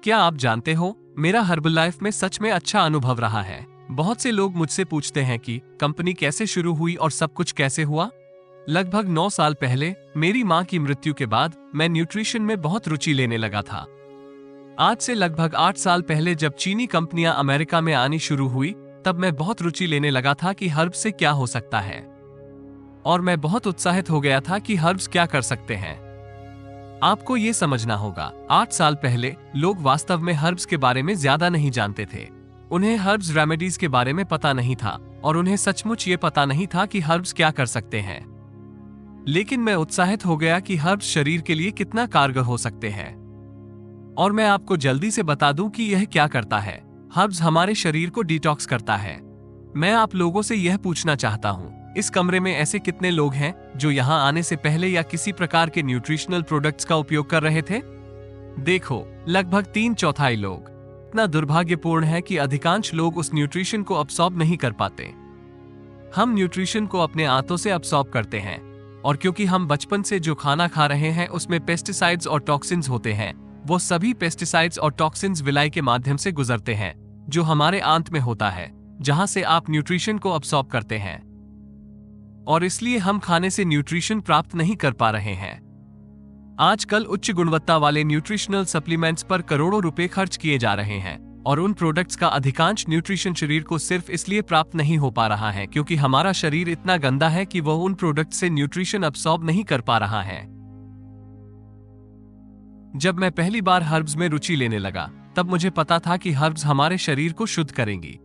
क्या आप जानते हो, मेरा हर्बल लाइफ में सच में अच्छा अनुभव रहा है। बहुत से लोग मुझसे पूछते हैं कि कंपनी कैसे शुरू हुई और सब कुछ कैसे हुआ। लगभग 9 साल पहले मेरी माँ की मृत्यु के बाद मैं न्यूट्रिशन में बहुत रुचि लेने लगा था। आज से लगभग 8 साल पहले जब चीनी कंपनियां अमेरिका में आनी शुरू हुई, तब मैं बहुत रुचि लेने लगा था कि हर्ब्स से क्या हो सकता है, और मैं बहुत उत्साहित हो गया था कि हर्ब्स क्या कर सकते हैं। आपको ये समझना होगा, 8 साल पहले लोग वास्तव में हर्ब्स के बारे में ज्यादा नहीं जानते थे। उन्हें हर्ब्स रेमेडीज के बारे में पता नहीं था और उन्हें सचमुच ये पता नहीं था कि हर्ब्स क्या कर सकते हैं। लेकिन मैं उत्साहित हो गया कि हर्ब्स शरीर के लिए कितना कारगर हो सकते हैं, और मैं आपको जल्दी से बता दूं कि यह क्या करता है। हर्ब्स हमारे शरीर को डिटॉक्स करता है। मैं आप लोगों से यह पूछना चाहता हूं, इस कमरे में ऐसे कितने लोग हैं जो यहां आने से पहले या किसी प्रकार के न्यूट्रिशनल प्रोडक्ट्स का उपयोग कर रहे थे? देखो, लगभग 3/4 लोग। इतना दुर्भाग्यपूर्ण है कि अधिकांश लोग उस न्यूट्रिशन को अब्सॉर्ब नहीं कर पाते। हम न्यूट्रिशन को अपने आंतों से अब्सॉर्ब करते हैं, और क्योंकि हम बचपन से जो खाना खा रहे हैं उसमें पेस्टिसाइड्स और टॉक्सिन्स होते हैं, वो सभी पेस्टिसाइड्स और टॉक्सिन्स विलाई के माध्यम से गुजरते हैं, जो हमारे आंत में होता है, जहां से आप न्यूट्रिशन को अब्सॉर्ब करते हैं, और इसलिए हम खाने से न्यूट्रिशन प्राप्त नहीं कर पा रहे हैं। आजकल उच्च गुणवत्ता वाले न्यूट्रिशनल सप्लीमेंट्स पर करोड़ों रुपए खर्च किए जा रहे हैं, और उन प्रोडक्ट्स का अधिकांश न्यूट्रिशन शरीर को सिर्फ इसलिए प्राप्त नहीं हो पा रहा है क्योंकि हमारा शरीर इतना गंदा है कि वह उन प्रोडक्ट से न्यूट्रिशन अब्सॉर्ब नहीं कर पा रहा है। जब मैं पहली बार हर्ब्स में रुचि लेने लगा, तब मुझे पता था कि हर्ब्स हमारे शरीर को शुद्ध करेंगी।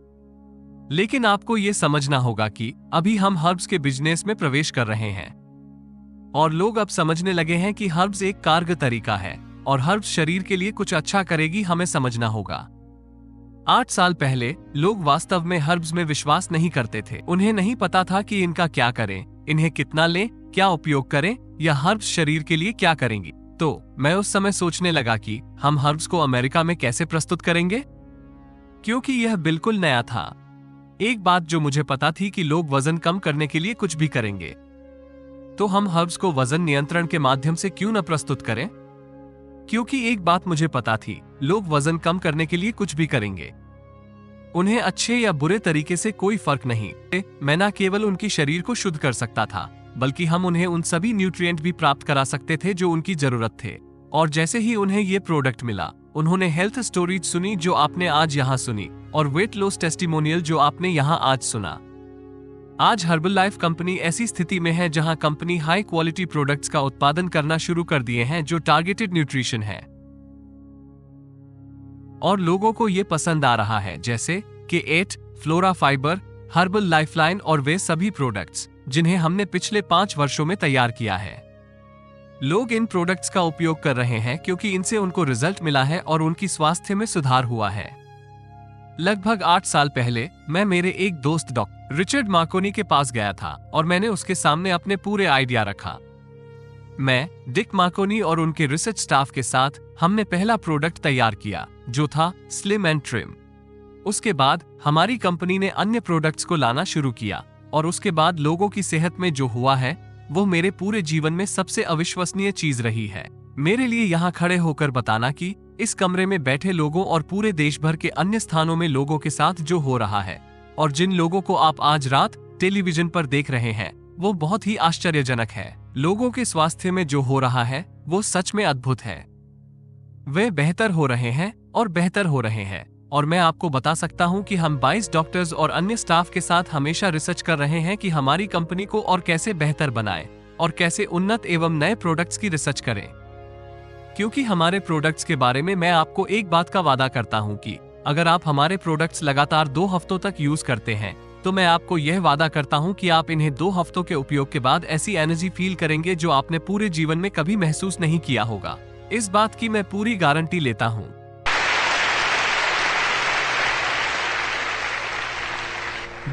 लेकिन आपको यह समझना होगा कि अभी हम हर्ब्स के बिजनेस में प्रवेश कर रहे हैं, और लोग अब समझने लगे हैं कि हर्ब्स एक कारगर तरीका है और हर्ब्स शरीर के लिए कुछ अच्छा करेगी। हमें समझना होगा, 8 साल पहले लोग वास्तव में हर्ब्स में विश्वास नहीं करते थे। उन्हें नहीं पता था कि इनका क्या करें, इन्हें कितना लें, क्या उपयोग करें, या हर्ब्स शरीर के लिए क्या करेंगी। तो मैं उस समय सोचने लगा कि हम हर्ब्स को अमेरिका में कैसे प्रस्तुत करेंगे, क्योंकि यह बिल्कुल नया था। एक बात जो मुझे पता थी कि लोग वजन कम करने के लिए कुछ भी करेंगे, तो हम हर्ब्स को वजन नियंत्रण के माध्यम से क्यों न प्रस्तुत करें? क्योंकि एक बात मुझे पता थी, लोग वजन कम करने के लिए कुछ भी करेंगे। उन्हें अच्छे या बुरे तरीके से कोई फर्क नहीं। मैं न केवल उनकी शरीर को शुद्ध कर सकता था, बल्कि हम उन्हें उन सभी न्यूट्रिएंट भी प्राप्त करा सकते थे जो उनकी जरूरत थे। और जैसे ही उन्हें ये प्रोडक्ट मिला, उन्होंने हेल्थ स्टोरीज सुनी जो आपने आज यहाँ सुनी, और वेट लॉस टेस्टिमोनियल जो आपने यहाँ आज सुना। आज हर्बल लाइफ कंपनी ऐसी स्थिति में है जहां कंपनी हाई क्वालिटी प्रोडक्ट्स का उत्पादन करना शुरू कर दिए हैं जो टारगेटेड न्यूट्रिशन है, और लोगों को ये पसंद आ रहा है, जैसे K8, flora fibre, herbal lifeline और वे सभी प्रोडक्ट्स जिन्हें हमने पिछले 5 वर्षों में तैयार किया है। लोग इन प्रोडक्ट्स का उपयोग कर रहे हैं क्योंकि इनसे उनको रिजल्ट मिला है और उनकी स्वास्थ्य में सुधार हुआ है। लगभग 8 साल पहले मैं मेरे एक दोस्त डॉक्टर रिचर्ड मार्कोनी के पास गया था और मैंने उसके सामने अपने पूरे आइडिया रखा। मैं, डिक मार्कोनी और उनके रिसर्च स्टाफ के साथ हमने पहला प्रोडक्ट तैयार किया, जो था स्लिम एंड ट्रिम। उसके बाद हमारी कंपनी ने अन्य प्रोडक्ट्स को लाना शुरू किया, और उसके बाद लोगों की सेहत में जो हुआ है वो मेरे पूरे जीवन में सबसे अविश्वसनीय चीज रही है। मेरे लिए यहाँ खड़े होकर बताना कि इस कमरे में बैठे लोगों और पूरे देश भर के अन्य स्थानों में लोगों के साथ जो हो रहा है, और जिन लोगों को आप आज रात टेलीविजन पर देख रहे हैं, वो बहुत ही आश्चर्यजनक है। लोगों के स्वास्थ्य में जो हो रहा है वो सच में अद्भुत है। वे बेहतर हो रहे हैं और बेहतर हो रहे हैं, और मैं आपको बता सकता हूं कि हम 22 डॉक्टर्स और अन्य स्टाफ के साथ हमेशा रिसर्च कर रहे हैं कि हमारी कंपनी को और कैसे बेहतर बनाएं और कैसे उन्नत एवं नए प्रोडक्ट्स की रिसर्च करें। क्योंकि हमारे प्रोडक्ट्स के बारे में मैं आपको एक बात का वादा करता हूं कि अगर आप हमारे प्रोडक्ट्स लगातार 2 हफ्तों तक यूज करते हैं, तो मैं आपको यह वादा करता हूं कि आप इन्हें 2 हफ्तों के उपयोग के बाद ऐसी एनर्जी फील करेंगे जो आपने पूरे जीवन में कभी महसूस नहीं किया होगा। इस बात की मैं पूरी गारंटी लेता हूं।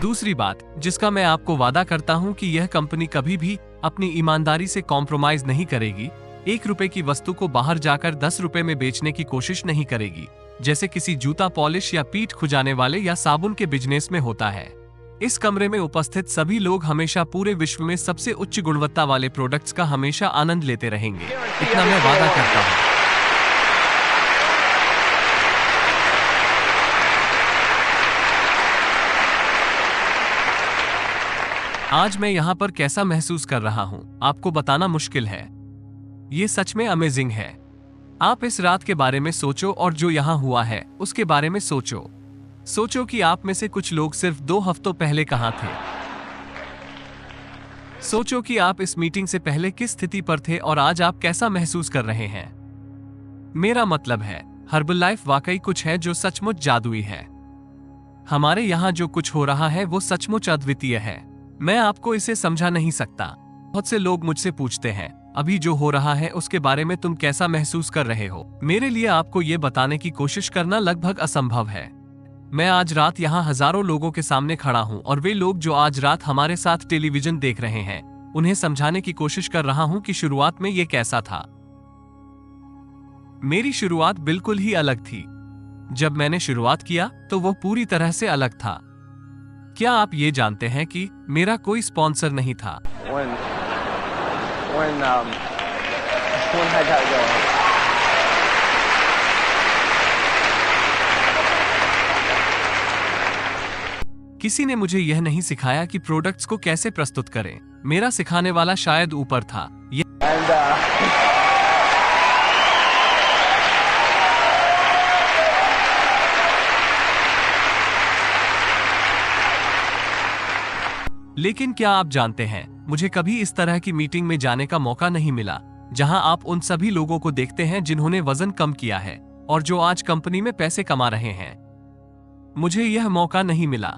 दूसरी बात जिसका मैं आपको वादा करता हूं कि यह कंपनी कभी भी अपनी ईमानदारी से कॉम्प्रोमाइज नहीं करेगी। 1 रुपए की वस्तु को बाहर जाकर 10 रुपए में बेचने की कोशिश नहीं करेगी, जैसे किसी जूता पॉलिश या पीठ खुजाने वाले या साबुन के बिजनेस में होता है। इस कमरे में उपस्थित सभी लोग हमेशा पूरे विश्व में सबसे उच्च गुणवत्ता वाले प्रोडक्ट्स का हमेशा आनंद लेते रहेंगे, इतना मैं वादा करता हूँ। आज मैं यहाँ पर कैसा महसूस कर रहा हूँ आपको बताना मुश्किल है। ये सच में अमेजिंग है। आप इस रात के बारे में सोचो और जो यहाँ हुआ है उसके बारे में सोचो। सोचो कि आप में से कुछ लोग सिर्फ 2 हफ्तों पहले कहाँ थे। सोचो कि आप इस मीटिंग से पहले किस स्थिति पर थे और आज आप कैसा महसूस कर रहे हैं। मेरा मतलब है हर्बलाइफ वाकई कुछ है जो सचमुच जादुई है। हमारे यहाँ जो कुछ हो रहा है वो सचमुच अद्वितीय है। मैं आपको इसे समझा नहीं सकता। बहुत से लोग मुझसे पूछते हैं अभी जो हो रहा है उसके बारे में तुम कैसा महसूस कर रहे हो। मेरे लिए आपको ये बताने की कोशिश करना लगभग असंभव है। मैं आज रात यहाँ हजारों लोगों के सामने खड़ा हूँ और वे लोग जो आज रात हमारे साथ टेलीविजन देख रहे हैं उन्हें समझाने की कोशिश कर रहा हूँ कि शुरुआत में ये कैसा था। मेरी शुरुआत बिल्कुल ही अलग थी। जब मैंने शुरुआत किया तो वो पूरी तरह से अलग था। क्या आप ये जानते हैं कि मेरा कोई स्पॉन्सर नहीं था। when I got going. किसी ने मुझे यह नहीं सिखाया कि प्रोडक्ट्स को कैसे प्रस्तुत करें। मेरा सिखाने वाला शायद ऊपर था। लेकिन क्या आप जानते हैं मुझे कभी इस तरह की मीटिंग में जाने का मौका नहीं मिला जहां आप उन सभी लोगों को देखते हैं जिन्होंने वजन कम किया है और जो आज कंपनी में पैसे कमा रहे हैं। मुझे यह मौका नहीं मिला।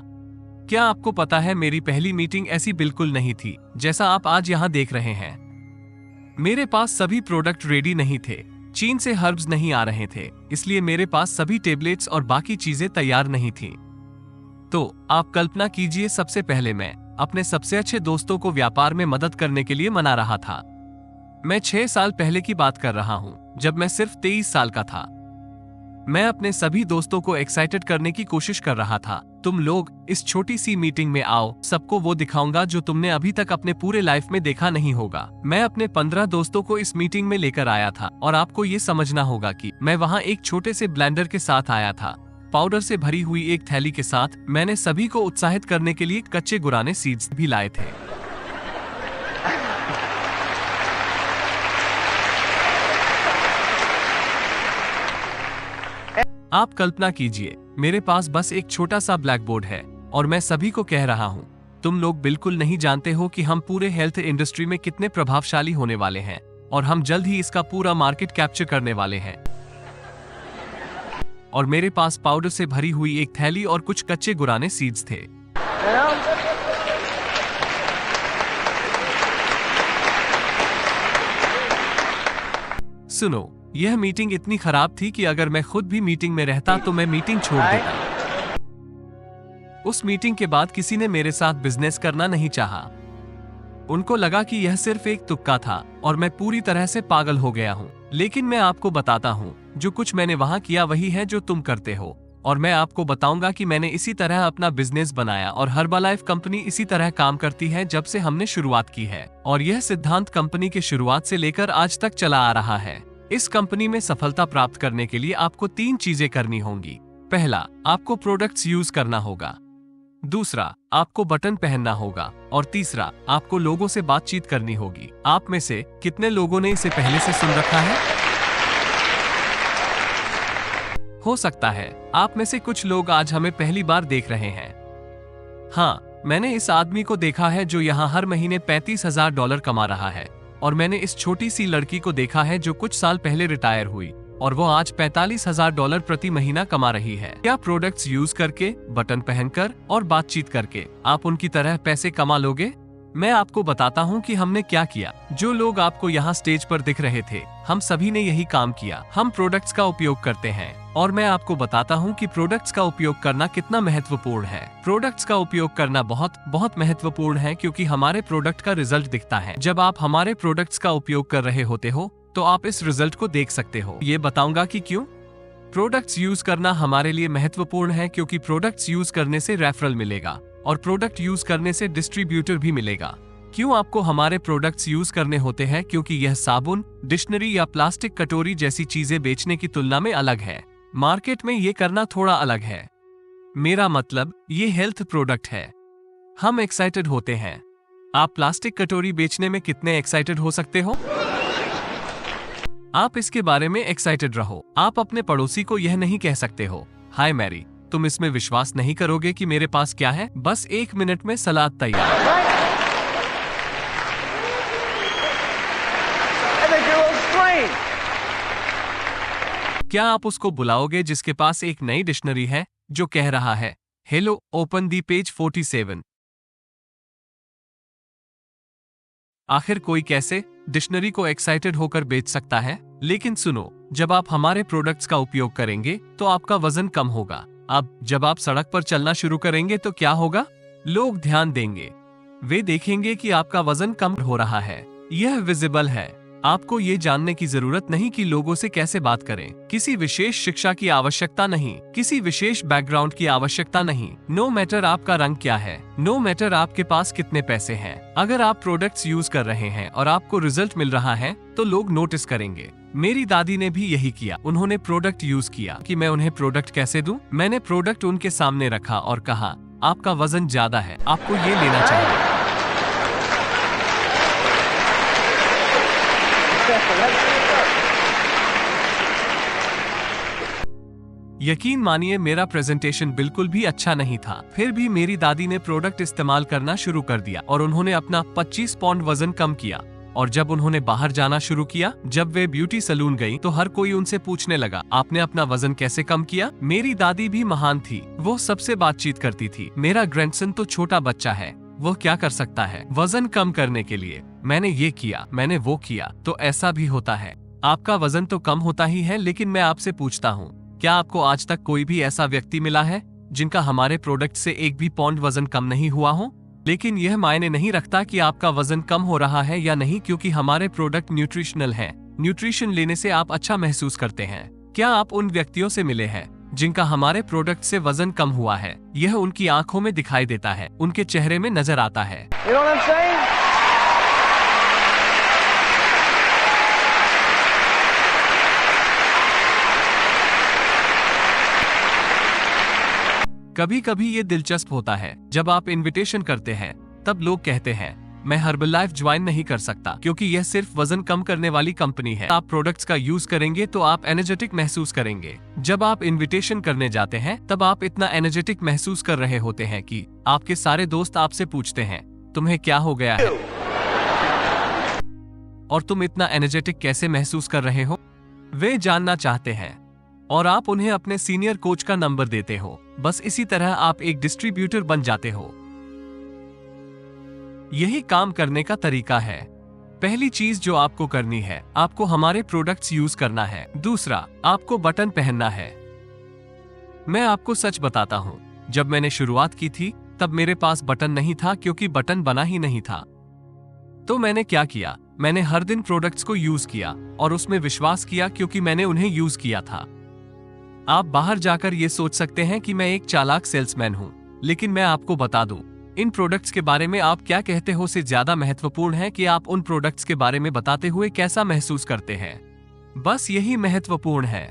क्या आपको पता है मेरी पहली मीटिंग ऐसी बिल्कुल नहीं थी जैसा आप आज यहां देख रहे हैं। मेरे पास सभी प्रोडक्ट रेडी नहीं थे। चीन से हर्ब्स नहीं आ रहे थे, इसलिए मेरे पास सभी टेबलेट्स और बाकी चीजें तैयार नहीं थी। तो आप कल्पना कीजिए, सबसे पहले मैं अपने सबसे अच्छे दोस्तों को व्यापार में मदद करने के लिए मना रहा था। मैं 6 साल पहले की बात कर रहा हूं, जब मैं सिर्फ 23 साल का था। मैं अपने सभी दोस्तों को एक्साइटेड करने की कोशिश कर रहा था। तुम लोग इस छोटी सी मीटिंग में आओ, सबको वो दिखाऊंगा जो तुमने अभी तक अपने पूरे लाइफ में देखा नहीं होगा। मैं अपने 15 दोस्तों को इस मीटिंग में लेकर आया था और आपको ये समझना होगा कि मैं वहाँ एक छोटे से ब्लेंडर के साथ आया था, पाउडर से भरी हुई एक थैली के साथ। मैंने सभी को उत्साहित करने के लिए कच्चे गुराने सीड्स भी लाए थे। आप कल्पना कीजिए, मेरे पास बस एक छोटा सा ब्लैक बोर्ड है और मैं सभी को कह रहा हूँ, तुम लोग बिल्कुल नहीं जानते हो कि हम पूरे हेल्थ इंडस्ट्री में कितने प्रभावशाली होने वाले हैं और हम जल्द ही इसका पूरा मार्केट कैप्चर करने वाले हैं। और मेरे पास पाउडर से भरी हुई एक थैली और कुछ कच्चे गुराने सीड्स थे। सुनो, यह मीटिंग इतनी खराब थी कि अगर मैं खुद भी मीटिंग में रहता तो मैं मीटिंग छोड़ देता। उस मीटिंग के बाद किसी ने मेरे साथ बिजनेस करना नहीं चाहा। उनको लगा कि यह सिर्फ एक तुक्का था और मैं पूरी तरह से पागल हो गया हूँ। लेकिन मैं आपको बताता हूँ, जो कुछ मैंने वहाँ किया वही है जो तुम करते हो। और मैं आपको बताऊंगा कि मैंने इसी तरह अपना बिजनेस बनाया और हर्बलाइफ कंपनी इसी तरह काम करती है जब से हमने शुरुआत की है। और यह सिद्धांत कंपनी के शुरुआत से लेकर आज तक चला आ रहा है। इस कंपनी में सफलता प्राप्त करने के लिए आपको 3 चीजें करनी होंगी। पहला, आपको प्रोडक्ट्स यूज करना होगा। दूसरा, आपको बटन पहनना होगा। और तीसरा, आपको लोगों से बातचीत करनी होगी। आप में से कितने लोगों ने इसे पहले से सुन रखा है? हो सकता है आप में से कुछ लोग आज हमें पहली बार देख रहे हैं। हाँ, मैंने इस आदमी को देखा है जो यहाँ हर महीने $35,000 कमा रहा है। और मैंने इस छोटी सी लड़की को देखा है जो कुछ साल पहले रिटायर हुई और वो आज $45,000 प्रति महीना कमा रही है। क्या प्रोडक्ट्स यूज करके, बटन पहनकर और बातचीत करके आप उनकी तरह पैसे कमा लोगे? मैं आपको बताता हूँ कि हमने क्या किया। जो लोग आपको यहाँ स्टेज पर दिख रहे थे, हम सभी ने यही काम किया। हम प्रोडक्ट्स का उपयोग करते हैं और मैं आपको बताता हूँ कि प्रोडक्ट्स का उपयोग करना कितना महत्वपूर्ण है। प्रोडक्ट्स का उपयोग करना बहुत बहुत महत्वपूर्ण है क्योंकि हमारे प्रोडक्ट का रिजल्ट दिखता है। जब आप हमारे प्रोडक्ट्स का उपयोग कर रहे होते हो तो आप इस रिजल्ट को देख सकते हो। ये बताऊंगा कि क्यों। प्रोडक्ट्स यूज करना हमारे लिए महत्वपूर्ण है क्योंकि प्रोडक्ट्स यूज करने से रेफरल मिलेगा और प्रोडक्ट यूज करने से डिस्ट्रीब्यूटर भी मिलेगा। क्यों आपको हमारे प्रोडक्ट्स यूज करने होते हैं? क्योंकि यह साबुन, डिक्शनरी या प्लास्टिक कटोरी जैसी चीजें बेचने की तुलना में अलग है। मार्केट में ये करना थोड़ा अलग है। मेरा मतलब ये हेल्थ प्रोडक्ट है। हम एक्साइटेड होते हैं। आप प्लास्टिक कटोरी बेचने में कितने एक्साइटेड हो सकते हो? आप इसके बारे में एक्साइटेड रहो। आप अपने पड़ोसी को यह नहीं कह सकते हो, हाय मैरी, तुम इसमें विश्वास नहीं करोगे कि मेरे पास क्या है, बस 1 मिनट में सलाद तैयार। क्या आप उसको बुलाओगे जिसके पास एक नई डिक्शनरी है जो कह रहा है, हेलो, ओपन दी पेज 47? आखिर कोई कैसे डिक्शनरी को एक्साइटेड होकर बेच सकता है? लेकिन सुनो, जब आप हमारे प्रोडक्ट्स का उपयोग करेंगे तो आपका वजन कम होगा। अब जब आप सड़क पर चलना शुरू करेंगे तो क्या होगा? लोग ध्यान देंगे, वे देखेंगे कि आपका वजन कम हो रहा है। यह विजिबल है। आपको ये जानने की जरूरत नहीं कि लोगों से कैसे बात करें, किसी विशेष शिक्षा की आवश्यकता नहीं, किसी विशेष बैकग्राउंड की आवश्यकता नहीं। नो मैटर आपका रंग क्या है, नो मैटर आपके पास कितने पैसे हैं, अगर आप प्रोडक्ट्स यूज कर रहे हैं और आपको रिजल्ट मिल रहा है तो लोग नोटिस करेंगे। मेरी दादी ने भी यही किया। उन्होंने प्रोडक्ट यूज किया कि मैं उन्हें प्रोडक्ट कैसे दूं। मैंने प्रोडक्ट उनके सामने रखा और कहा, आपका वजन ज्यादा है, आपको ये लेना चाहिए। यकीन मानिए, मेरा प्रेजेंटेशन बिल्कुल भी अच्छा नहीं था। फिर भी मेरी दादी ने प्रोडक्ट इस्तेमाल करना शुरू कर दिया और उन्होंने अपना 25 पाउंड वजन कम किया। और जब उन्होंने बाहर जाना शुरू किया, जब वे ब्यूटी सैलून गई तो हर कोई उनसे पूछने लगा, आपने अपना वजन कैसे कम किया? मेरी दादी भी महान थी, वो सबसे बातचीत करती थी। मेरा ग्रैंडसन तो छोटा बच्चा है, वो क्या कर सकता है वजन कम करने के लिए? मैंने ये किया, मैंने वो किया। तो ऐसा भी होता है, आपका वजन तो कम होता ही है। लेकिन मैं आपसे पूछता हूँ, क्या आपको आज तक कोई भी ऐसा व्यक्ति मिला है जिनका हमारे प्रोडक्ट से 1 भी पाउंड वजन कम नहीं हुआ हो? लेकिन यह मायने नहीं रखता कि आपका वजन कम हो रहा है या नहीं, क्योंकि हमारे प्रोडक्ट न्यूट्रिशनल हैं। न्यूट्रिशन लेने से आप अच्छा महसूस करते हैं। क्या आप उन व्यक्तियों से मिले हैं जिनका हमारे प्रोडक्ट से वजन कम हुआ है? यह उनकी आंखों में दिखाई देता है, उनके चेहरे में नजर आता है। You know what I'm saying? कभी कभी ये दिलचस्प होता है, जब आप इनविटेशन करते हैं तब लोग कहते हैं, मैं हर्बलाइफ ज्वाइन नहीं कर सकता क्योंकि यह सिर्फ वजन कम करने वाली कंपनी है। आप प्रोडक्ट्स का यूज करेंगे तो आप एनर्जेटिक महसूस करेंगे। जब आप इनविटेशन करने जाते हैं तब आप इतना एनर्जेटिक महसूस कर रहे होते हैं कि आपके सारे दोस्त आपसे पूछते हैं, तुम्हें क्या हो गया है और तुम इतना एनर्जेटिक कैसे महसूस कर रहे हो? वे जानना चाहते हैं और आप उन्हें अपने सीनियर कोच का नंबर देते हो। बस इसी तरह आप एक डिस्ट्रीब्यूटर बन जाते हो। यही काम करने का तरीका है। पहली चीज जो आपको करनी है, आपको हमारे प्रोडक्ट्स यूज करना है। दूसरा, आपको बटन पहनना है। मैं आपको सच बताता हूँ, जब मैंने शुरुआत की थी तब मेरे पास बटन नहीं था क्योंकि बटन बना ही नहीं था। तो मैंने क्या किया, मैंने हर दिन प्रोडक्ट्स को यूज किया और उसमें विश्वास किया क्योंकि मैंने उन्हें यूज किया था। आप बाहर जाकर ये सोच सकते हैं कि मैं एक चालाक सेल्समैन हूँ, लेकिन मैं आपको बता दूं, इन प्रोडक्ट्स के बारे में आप क्या कहते हो से ज्यादा महत्वपूर्ण है कि आप उन प्रोडक्ट्स के बारे में बताते हुए कैसा महसूस करते हैं। बस यही महत्वपूर्ण है।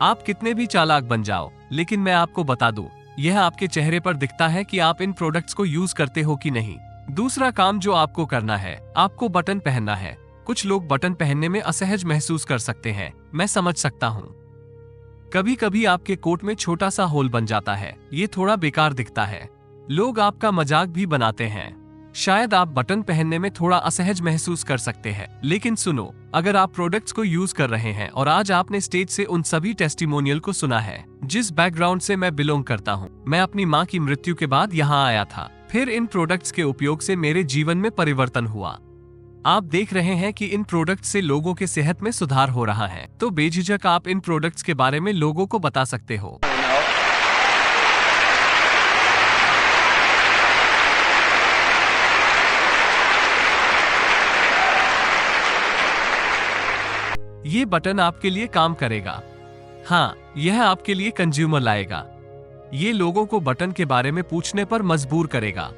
आप कितने भी चालाक बन जाओ, लेकिन मैं आपको बता दूं, यह आपके चेहरे पर दिखता है कि आप इन प्रोडक्ट्स को यूज करते हो कि नहीं। दूसरा काम जो आपको करना है, आपको बटन पहनना है। कुछ लोग बटन पहनने में असहज महसूस कर सकते हैं, मैं समझ सकता हूँ। कभी कभी आपके कोट में छोटा सा होल बन जाता है, ये थोड़ा बेकार दिखता है, लोग आपका मजाक भी बनाते हैं। शायद आप बटन पहनने में थोड़ा असहज महसूस कर सकते हैं, लेकिन सुनो, अगर आप प्रोडक्ट्स को यूज कर रहे हैं और आज आपने स्टेज से उन सभी टेस्टिमोनियल को सुना है, जिस बैकग्राउंड से मैं बिलोंग करता हूँ, मैं अपनी माँ की मृत्यु के बाद यहाँ आया था, फिर इन प्रोडक्ट्स के उपयोग से मेरे जीवन में परिवर्तन हुआ। आप देख रहे हैं कि इन प्रोडक्ट्स से लोगों के सेहत में सुधार हो रहा है, तो बेझिझक आप इन प्रोडक्ट्स के बारे में लोगों को बता सकते हो। ये बटन आपके लिए काम करेगा। हाँ, यह आपके लिए कंज्यूमर लाएगा। ये लोगों को बटन के बारे में पूछने पर मजबूर करेगा।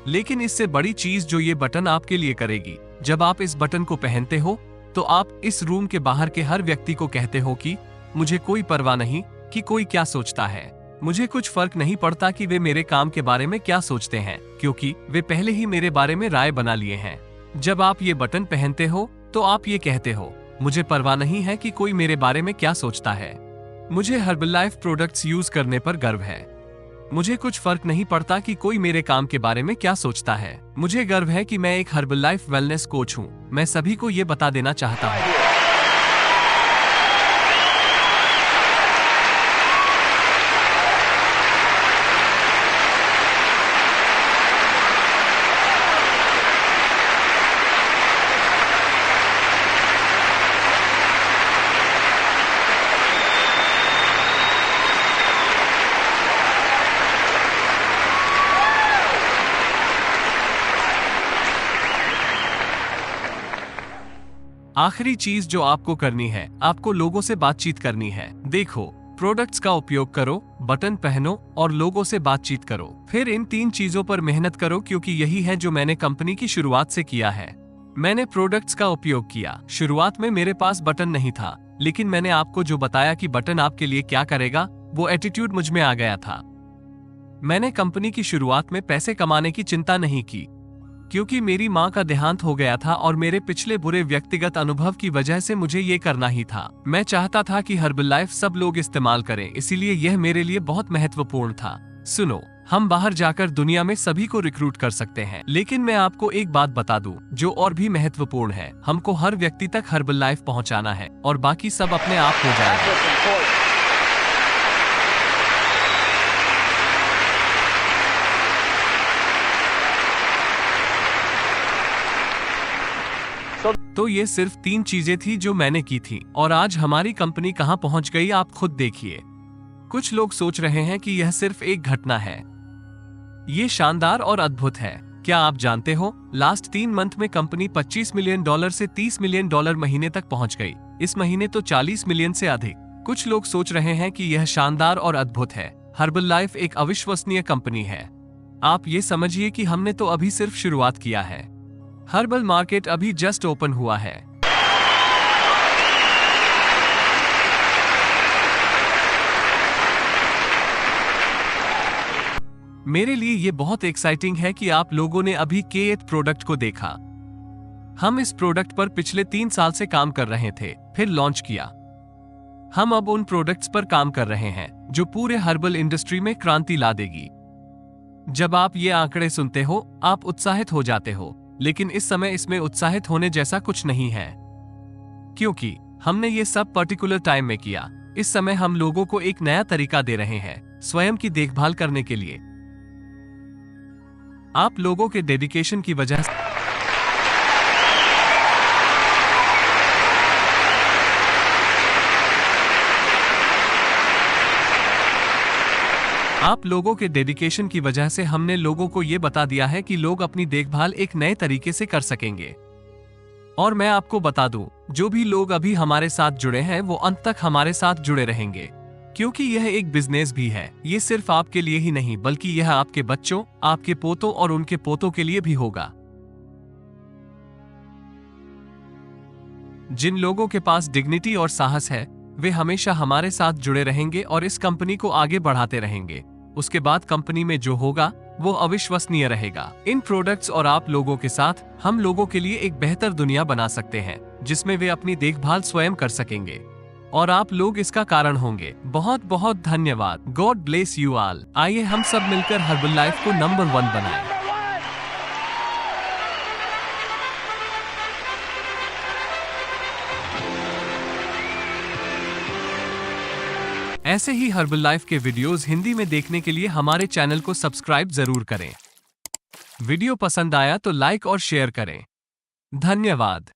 लेकिन इससे बड़ी चीज जो ये बटन आपके लिए करेगी, जब आप इस बटन को पहनते हो तो आप इस रूम के बाहर के हर व्यक्ति को कहते हो कि मुझे कोई परवाह नहीं कि कोई क्या सोचता है। मुझे कुछ फर्क नहीं पड़ता कि वे मेरे काम के बारे में क्या सोचते हैं, क्योंकि वे पहले ही मेरे बारे में राय बना लिए हैं। जब आप ये बटन पहनते हो तो आप ये कहते हो, मुझे परवाह नहीं है कि कोई मेरे बारे में क्या सोचता है। मुझे हर्बलाइफ प्रोडक्ट्स यूज करने पर गर्व है। मुझे कुछ फर्क नहीं पड़ता कि कोई मेरे काम के बारे में क्या सोचता है। मुझे गर्व है कि मैं एक हर्बलाइफ वेलनेस कोच हूँ। मैं सभी को ये बता देना चाहता हूँ। आखिरी चीज जो आपको करनी है, आपको लोगों से बातचीत करनी है। देखो, प्रोडक्ट्स का उपयोग करो, बटन पहनो और लोगों से बातचीत करो। फिर इन 3 चीजों पर मेहनत करो, क्योंकि यही है जो मैंने कंपनी की शुरुआत से किया है। मैंने प्रोडक्ट्स का उपयोग किया। शुरुआत में मेरे पास बटन नहीं था, लेकिन मैंने आपको जो बताया कि बटन आपके लिए क्या करेगा, वो एटीट्यूड मुझ में आ गया था। मैंने कंपनी की शुरुआत में पैसे कमाने की चिंता नहीं की, क्योंकि मेरी माँ का देहांत हो गया था और मेरे पिछले बुरे व्यक्तिगत अनुभव की वजह से मुझे ये करना ही था। मैं चाहता था कि हर्बलाइफ सब लोग इस्तेमाल करें, इसीलिए यह मेरे लिए बहुत महत्वपूर्ण था। सुनो, हम बाहर जाकर दुनिया में सभी को रिक्रूट कर सकते हैं, लेकिन मैं आपको एक बात बता दूं, जो और भी महत्वपूर्ण है। हमको हर व्यक्ति तक हर्बलाइफ पहुंचाना है और बाकी सब अपने आप हो जाएगा। तो ये सिर्फ 3 चीजें थी जो मैंने की थी, और आज हमारी कंपनी कहां पहुंच गई आप खुद देखिए। कुछ लोग सोच रहे हैं कि यह सिर्फ एक घटना है। ये शानदार और अद्भुत है। क्या आप जानते हो, लास्ट 3 मंथ में कंपनी $25 मिलियन से $30 मिलियन महीने तक पहुंच गई। इस महीने तो 40 मिलियन से अधिक। कुछ लोग सोच रहे हैं कि यह शानदार और अद्भुत है। हर्बलाइफ एक अविश्वसनीय कंपनी है। आप ये समझिए कि हमने तो अभी सिर्फ शुरुआत किया है। हर्बल मार्केट अभी जस्ट ओपन हुआ है। मेरे लिए ये बहुत एक्साइटिंग है कि आप लोगों ने अभी K8 प्रोडक्ट को देखा। हम इस प्रोडक्ट पर पिछले 3 साल से काम कर रहे थे, फिर लॉन्च किया। हम अब उन प्रोडक्ट्स पर काम कर रहे हैं जो पूरे हर्बल इंडस्ट्री में क्रांति ला देगी। जब आप ये आंकड़े सुनते हो, आप उत्साहित हो जाते हो, लेकिन इस समय इसमें उत्साहित होने जैसा कुछ नहीं है, क्योंकि हमने ये सब पर्टिकुलर टाइम में किया। इस समय हम लोगों को एक नया तरीका दे रहे हैं स्वयं की देखभाल करने के लिए। आप लोगों के डेडिकेशन की वजह से हमने लोगों को ये बता दिया है कि लोग अपनी देखभाल एक नए तरीके से कर सकेंगे। और मैं आपको बता दूं, जो भी लोग अभी हमारे साथ जुड़े हैं वो अंत तक हमारे साथ जुड़े रहेंगे, क्योंकि यह एक बिजनेस भी है। ये सिर्फ आपके लिए ही नहीं, बल्कि यह आपके बच्चों, आपके पोतों और उनके पोतों के लिए भी होगा। जिन लोगों के पास डिग्निटी और साहस है, वे हमेशा हमारे साथ जुड़े रहेंगे और इस कंपनी को आगे बढ़ाते रहेंगे। उसके बाद कंपनी में जो होगा वो अविश्वसनीय रहेगा। इन प्रोडक्ट्स और आप लोगों के साथ हम लोगों के लिए एक बेहतर दुनिया बना सकते हैं, जिसमें वे अपनी देखभाल स्वयं कर सकेंगे, और आप लोग इसका कारण होंगे। बहुत बहुत धन्यवाद। God bless you all. आइए हम सब मिलकर हर्बलाइफ को नंबर 1 बनाएं। ऐसे ही हर्बलाइफ के वीडियोस हिंदी में देखने के लिए हमारे चैनल को सब्सक्राइब जरूर करें। वीडियो पसंद आया तो लाइक और शेयर करें। धन्यवाद।